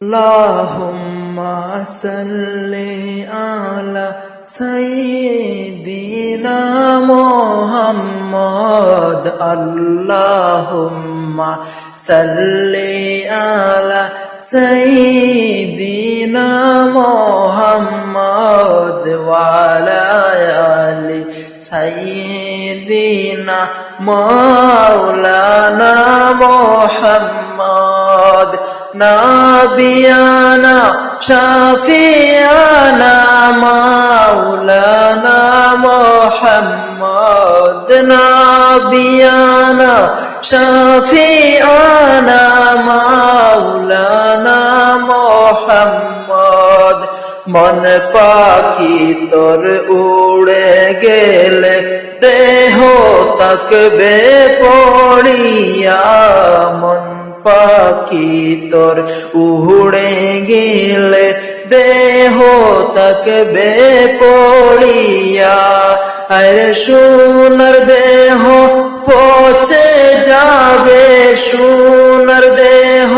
Allahumma salli ala Sayyidina Muhammad. Allahumma salli ala Sayyidina Muhammad wa ala ali Sayyidina Maulana Muhammad. Nabiyana Shafi'ana Maulana Muhammad. Nabiyana Shafi'ana Maulana Muhammad. মন পাখি তোর উড়ে গেলে দেহ তাকবে পড়িয়া। মন পাখি তোর উড়ে গেলে দেহ তাকবে পড়িয়া। আরে সোনার দেহ পচে যাবে, সোনার দেহ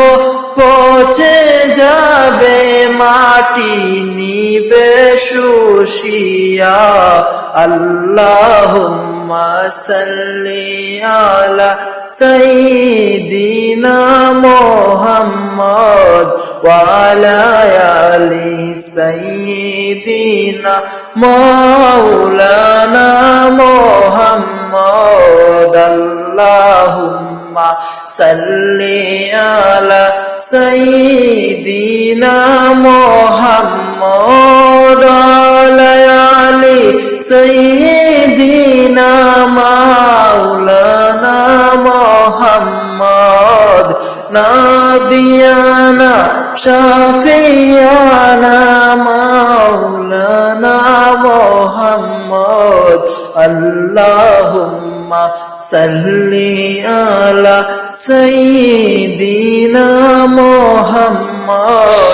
পচে যাবে, মাটি নিবে শুষিয়া। আল্লাহুম্মা সাল্লি আলা সাইয়্যিদিনা মুহাম্মদ ওয়া আলা আলি সাইয়্যিদিনা মাওলানা মুহাম্মদ। আল্লাহুম্মা সাল্লি আলা সাইয়্যিদিনা মুহাম্মদ ওয়া আলা আলি সাইয়্যিদিনা মাওলানা মুহাম্মদ। নাবিয়ানা শাফিয়ানা মাওলানা মুহাম্মদ। আল্লাহুম্মা সাল্লি আলা সাইয়্যিদিনা মুহাম্মদ।